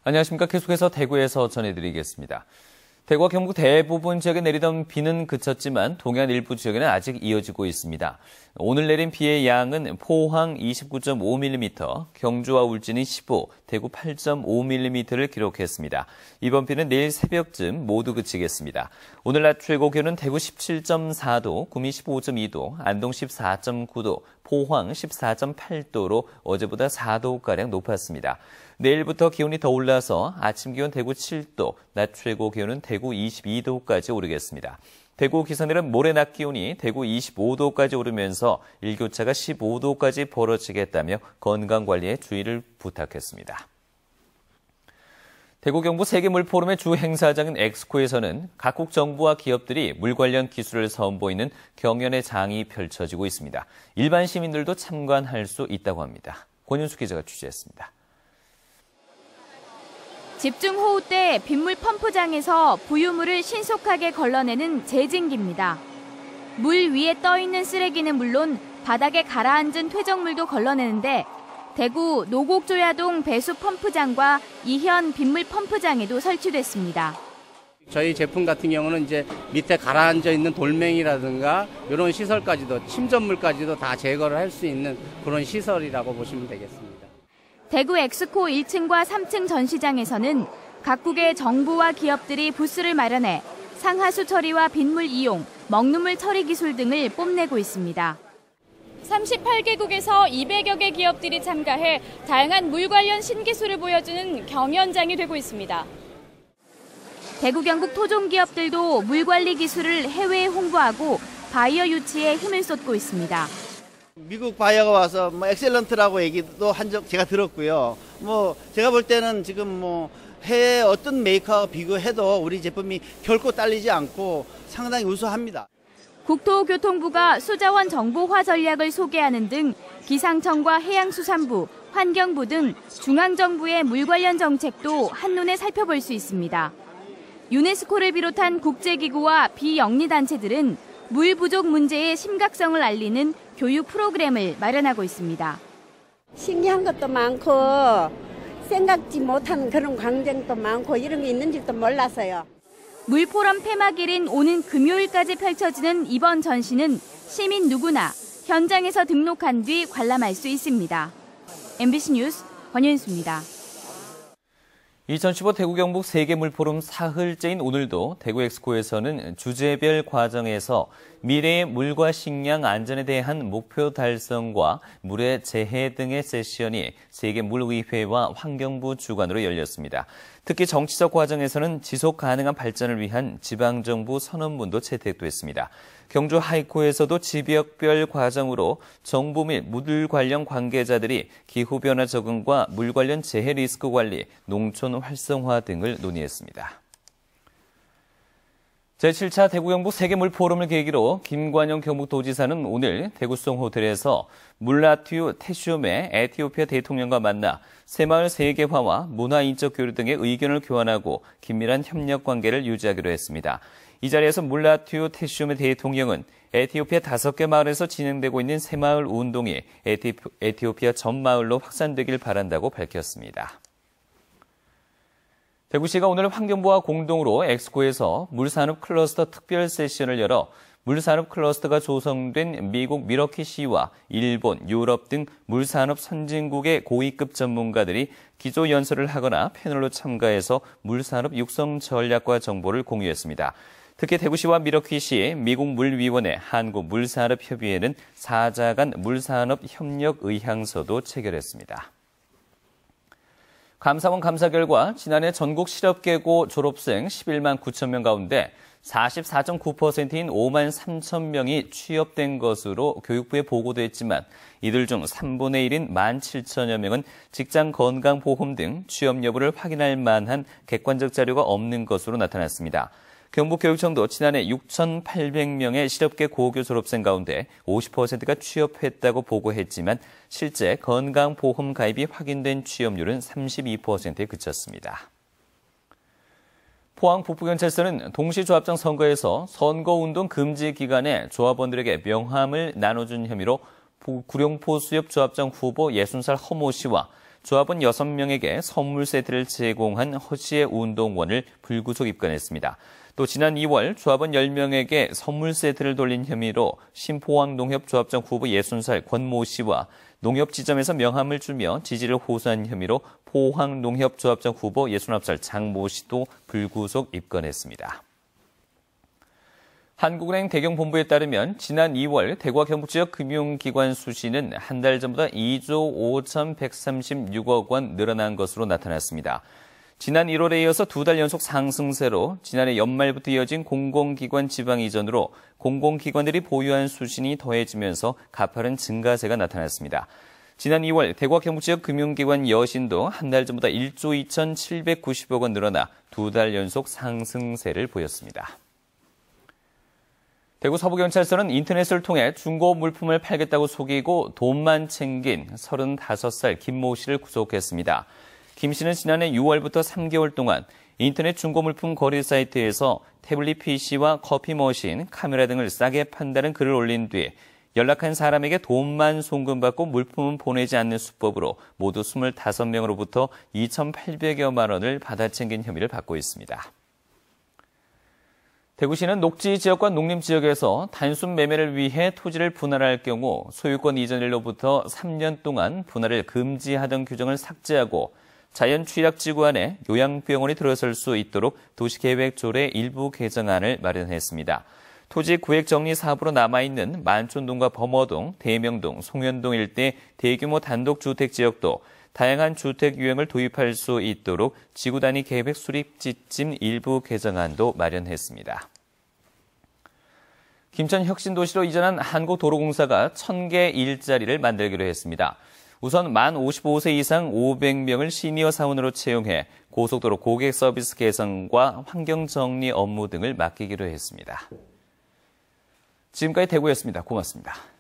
안녕하십니까. 계속해서 대구에서 전해드리겠습니다. 대구와 경북 대부분 지역에 내리던 비는 그쳤지만 동해안 일부 지역에는 아직 이어지고 있습니다. 오늘 내린 비의 양은 포항 29.5mm, 경주와 울진이 15, 대구 8.5mm를 기록했습니다. 이번 비는 내일 새벽쯤 모두 그치겠습니다. 오늘 낮 최고 기온은 대구 17.4도, 구미 15.2도, 안동 14.9도, 포항 14.8도로 어제보다 4도가량 높았습니다. 내일부터 기온이 더 올라서 아침 기온 대구 7도, 낮 최고 기온은 대구 22도까지 오르겠습니다. 대구 기상대는 모레 낮 기온이 대구 25도까지 오르면서 일교차가 15도까지 벌어지겠다며 건강관리에 주의를 부탁했습니다. 대구 경북 세계물포럼의 주 행사장인 엑스코에서는 각국 정부와 기업들이 물 관련 기술을 선보이는 경연의 장이 펼쳐지고 있습니다. 일반 시민들도 참관할 수 있다고 합니다. 권윤수 기자가 취재했습니다. 집중호우 때 빗물 펌프장에서 부유물을 신속하게 걸러내는 제징기입니다. 물 위에 떠있는 쓰레기는 물론 바닥에 가라앉은 퇴적물도 걸러내는데 대구 노곡조야동 배수 펌프장과 이현 빗물 펌프장에도 설치됐습니다. 저희 제품 같은 경우는 이제 밑에 가라앉아 있는 돌멩이라든가 이런 시설까지도 침전물까지도 다 제거를 할 수 있는 그런 시설이라고 보시면 되겠습니다. 대구 엑스코 1층과 3층 전시장에서는 각국의 정부와 기업들이 부스를 마련해 상하수 처리와 빗물 이용, 먹는물 처리 기술 등을 뽐내고 있습니다. 38개국에서 200여 개 기업들이 참가해 다양한 물 관련 신기술을 보여주는 경연장이 되고 있습니다. 대구 경북 토종 기업들도 물 관리 기술을 해외에 홍보하고 바이어 유치에 힘을 쏟고 있습니다. 미국 바이어가 와서 엑셀런트라고 얘기도 한 적 제가 들었고요. 제가 볼 때는 지금 해외 어떤 메이커와 비교해도 우리 제품이 결코 딸리지 않고 상당히 우수합니다. 국토교통부가 수자원 정보화 전략을 소개하는 등 기상청과 해양수산부, 환경부 등 중앙정부의 물 관련 정책도 한눈에 살펴볼 수 있습니다. 유네스코를 비롯한 국제기구와 비영리단체들은 물 부족 문제의 심각성을 알리는 교육 프로그램을 마련하고 있습니다. 신기한 것도 많고 생각지 못한 그런 광경도 많고 이런 게 있는 줄도 몰랐어요. 물포럼 폐막일인 오는 금요일까지 펼쳐지는 이번 전시는 시민 누구나 현장에서 등록한 뒤 관람할 수 있습니다. MBC 뉴스 권윤수입니다. 2015 대구 경북 세계물포럼 사흘째인 오늘도 대구 엑스코에서는 주제별 과정에서 미래의 물과 식량 안전에 대한 목표 달성과 물의 재해 등의 세션이 세계물의회와 환경부 주관으로 열렸습니다. 특히 정치적 과정에서는 지속 가능한 발전을 위한 지방정부 선언문도 채택됐습니다. 경주 하이코에서도 지역별 과정으로 정부 및 물 관련 관계자들이 기후변화 적응과 물 관련 재해 리스크 관리, 농촌 활성화 등을 논의했습니다. 제7차 대구 경북 세계물포럼을 계기로 김관영 경북도지사는 오늘 대구성 호텔에서 물라튜 테슈메 에티오피아 대통령과 만나 새마을 세계화와 문화인적 교류 등의 의견을 교환하고 긴밀한 협력 관계를 유지하기로 했습니다. 이 자리에서 물라튜 테슈메 대통령은 에티오피아 5개 마을에서 진행되고 있는 새마을 운동이 에티오피아 전 마을로 확산되길 바란다고 밝혔습니다. 대구시가 오늘 환경부와 공동으로 엑스코에서 물산업 클러스터 특별 세션을 열어 물산업 클러스터가 조성된 미국 미러키시와 일본, 유럽 등 물산업 선진국의 고위급 전문가들이 기조연설을 하거나 패널로 참가해서 물산업 육성 전략과 정보를 공유했습니다. 특히 대구시와 미러키시, 미국물위원회, 한국물산업협의회는 4자 간 물산업 협력 의향서도 체결했습니다. 감사원 감사 결과 지난해 전국 실업계고 졸업생 11만 9천 명 가운데 44.9%인 5만 3천 명이 취업된 것으로 교육부에 보고됐지만 이들 중 3분의 1인 1만 7천여 명은 직장 건강보험 등 취업 여부를 확인할 만한 객관적 자료가 없는 것으로 나타났습니다. 경북교육청도 지난해 6,800명의 실업계 고교 졸업생 가운데 50%가 취업했다고 보고했지만 실제 건강보험 가입이 확인된 취업률은 32%에 그쳤습니다. 포항 북부경찰서는 동시조합장 선거에서 선거운동 금지 기간에 조합원들에게 명함을 나눠준 혐의로 구룡포수협 조합장 후보 60살 허모 씨와 조합원 6명에게 선물 세트를 제공한 허씨의 운동원을 불구속 입건했습니다. 또 지난 2월 조합원 10명에게 선물 세트를 돌린 혐의로 신포항농협 조합장 후보 60살 권모 씨와 농협 지점에서 명함을 주며 지지를 호소한 혐의로 포항농협 조합장 후보 69살 장모 씨도 불구속 입건했습니다. 한국은행 대경본부에 따르면 지난 2월 대구와 경북 지역 금융기관 수신은 한 달 전보다 2조 5,136억 원 늘어난 것으로 나타났습니다. 지난 1월에 이어서 2달 연속 상승세로 지난해 연말부터 이어진 공공기관 지방 이전으로 공공기관들이 보유한 수신이 더해지면서 가파른 증가세가 나타났습니다. 지난 2월 대구와 경북 지역 금융기관 여신도 한 달 전보다 1조 2,790억 원 늘어나 2달 연속 상승세를 보였습니다. 대구 서부경찰서는 인터넷을 통해 중고 물품을 팔겠다고 속이고 돈만 챙긴 35살 김모 씨를 구속했습니다. 김 씨는 지난해 6월부터 3개월 동안 인터넷 중고 물품 거래 사이트에서 태블릿 PC와 커피 머신, 카메라 등을 싸게 판다는 글을 올린 뒤 연락한 사람에게 돈만 송금받고 물품은 보내지 않는 수법으로 모두 25명으로부터 2,800여만 원을 받아 챙긴 혐의를 받고 있습니다. 대구시는 녹지 지역과 농림 지역에서 단순 매매를 위해 토지를 분할할 경우 소유권 이전일로부터 3년 동안 분할을 금지하던 규정을 삭제하고 자연 취약지구 안에 요양병원이 들어설 수 있도록 도시계획조례 일부 개정안을 마련했습니다. 토지 구획 정리 사업으로 남아있는 만촌동과 범어동, 대명동, 송현동 일대 대규모 단독주택 지역도 다양한 주택 유형을 도입할 수 있도록 지구 단위 계획 수립 지침 일부 개정안도 마련했습니다. 김천 혁신도시로 이전한 한국도로공사가 1,000개 일자리를 만들기로 했습니다. 우선 만 55세 이상 500명을 시니어 사원으로 채용해 고속도로 고객 서비스 개선과 환경 정리 업무 등을 맡기기로 했습니다. 지금까지 대구였습니다. 고맙습니다.